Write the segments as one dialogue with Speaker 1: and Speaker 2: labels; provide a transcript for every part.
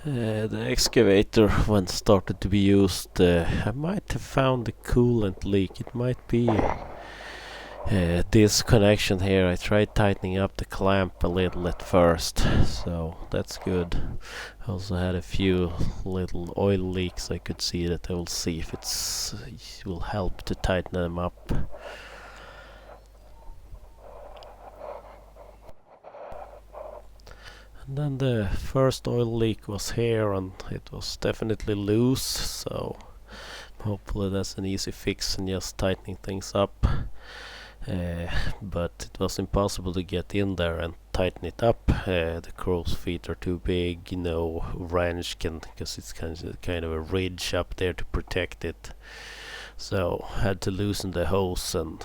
Speaker 1: The excavator, when started to be used, I might have found a coolant leak. It might be this connection here. I tried tightening up the clamp a little at first, so that's good. I also had a few little oil leaks. I could see that. I will see if it will help to tighten them up. And then the first oil leak was here, and it was definitely loose, so hopefully that's an easy fix and just tightening things up. But it was impossible to get in there and tighten it up. The crow's feet are too big, no wrench can, because it's kind of a ridge up there to protect it. So had to loosen the hose, and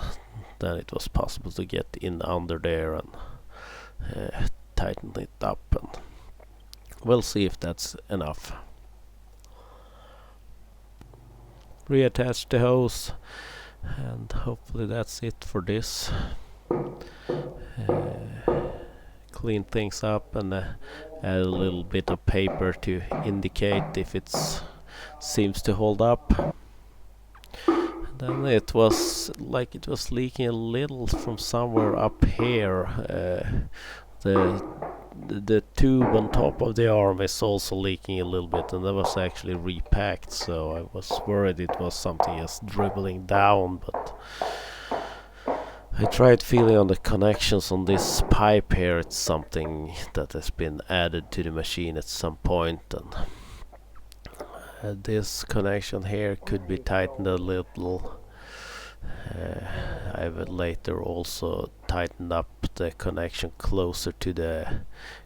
Speaker 1: then it was possible to get in under there and tighten it up, and we'll see if that's enough. Reattach the hose, and hopefully that's it for this. Clean things up and add a little bit of paper to indicate if it seems to hold up. Then it was like it was leaking a little from somewhere up here. The tube on top of the arm is also leaking a little bit, and that was actually repacked, so I was worried it was something just dribbling down, but I tried feeling on the connections on this pipe here. It's something that has been added to the machine at some point, and this connection here could be tightened a little. I will later also tighten up the connection closer to the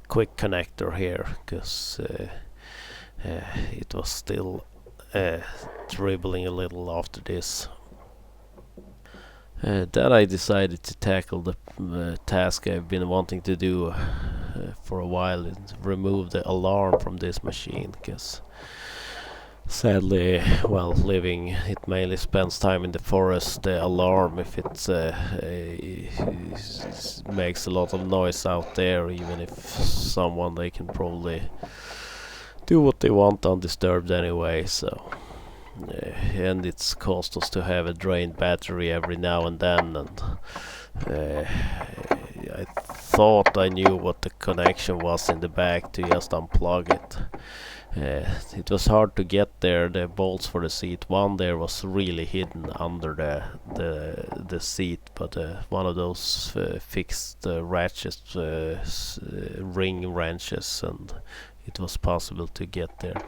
Speaker 1: quick connector here, because it was still dribbling a little after this. Then I decided to tackle the task I've been wanting to do for a while, and remove the alarm from this machine, because sadly, while living, it mainly spends time in the forest. The alarm, if it makes a lot of noise out there, even if someone, they can probably do what they want undisturbed anyway, so and it's cost us to have a drained battery every now and then, and I thought I knew what the connection was in the back to just unplug it. It was hard to get there. The bolts for the seat, one there was really hidden under the seat, but one of those fixed ratchets, ring wrenches, and it was possible to get there.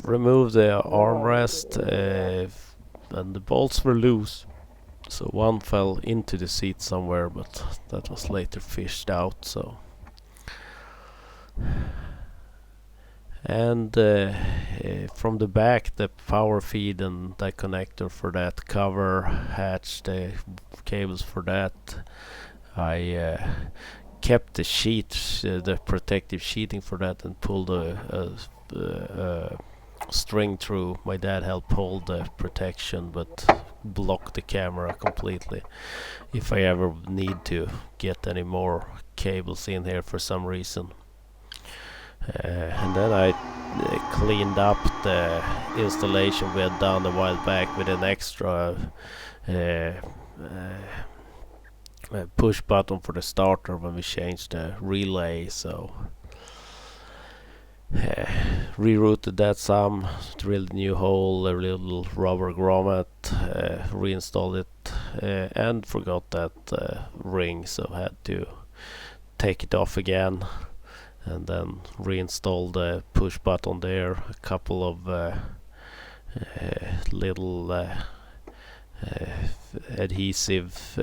Speaker 1: Remove the armrest, and the bolts were loose, so one fell into the seat somewhere, but that was later fished out. So. And from the back, the power feed and the connector for that, cover hatch, the cables for that, I kept the sheet, the protective sheeting for that, and pulled a string through. My dad helped hold the protection but blocked the camera completely if I ever need to get any more cables in here for some reason. And then I cleaned up the installation we had done a while back with an extra push button for the starter when we changed the relay, so rerouted that some, drilled a new hole, a little rubber grommet, reinstalled it, and forgot that ring, so had to take it off again, and then reinstall the push button there, a couple of little adhesive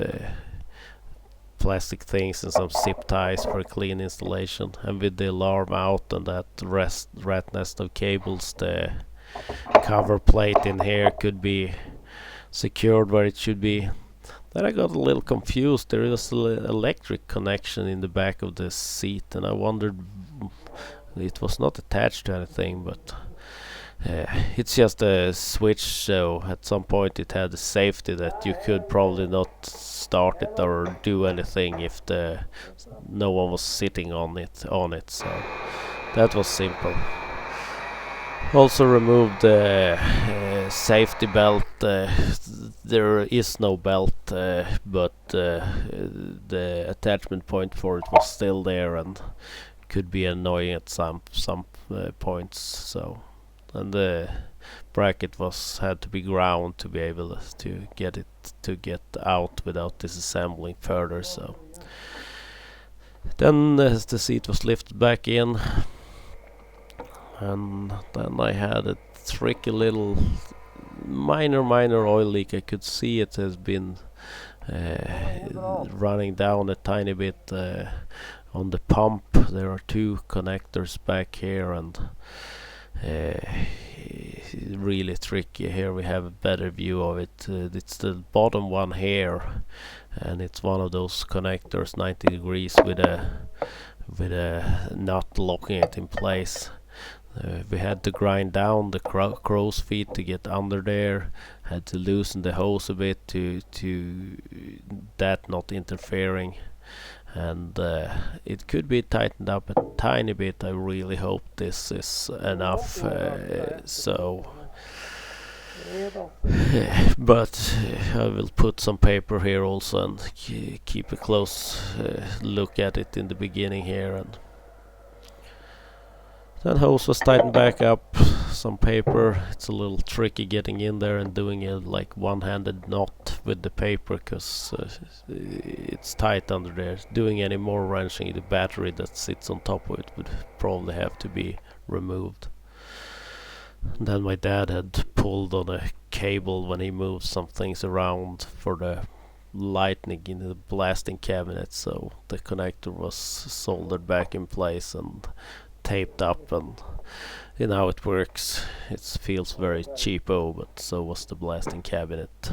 Speaker 1: plastic things and some zip ties for a clean installation. And with the alarm out and that rat nest of cables, the cover plate in here could be secured where it should be. Then I got a little confused. There is an electric connection in the back of the seat, and I wondered, it was not attached to anything, but it's just a switch, so at some point it had the safety that you could probably not start it or do anything if no one was sitting on it. So That was simple. Also removed the safety belt. There is no belt, but the attachment point for it was still there and could be annoying at some points. So, and the bracket was had to be ground to be able to get it to get out without disassembling further. So then the seat was lifted back in, and then I had a tricky little minor oil leak. I could see it has been running down a tiny bit on the pump. There are two connectors back here, and really tricky. Here we have a better view of it. It's the bottom one here, and it's one of those connectors 90 degrees with a nut locking it in place. We had to grind down the crow's feet to get under there. Had to loosen the hose a bit to that not interfering, and it could be tightened up a tiny bit. I really hope this is enough. But I will put some paper here also and keep a close look at it in the beginning here. And then hose was tightened back up, some paper. It's a little tricky getting in there and doing it like one-handed knot with the paper because it's tight under there. Doing any more wrenching, the battery that sits on top of it would probably have to be removed. And then my dad had pulled on a cable when he moved some things around for the lightning in the blasting cabinet, so the connector was soldered back in place and taped up, and you know how it works. It feels very cheapo, but so was the blasting cabinet.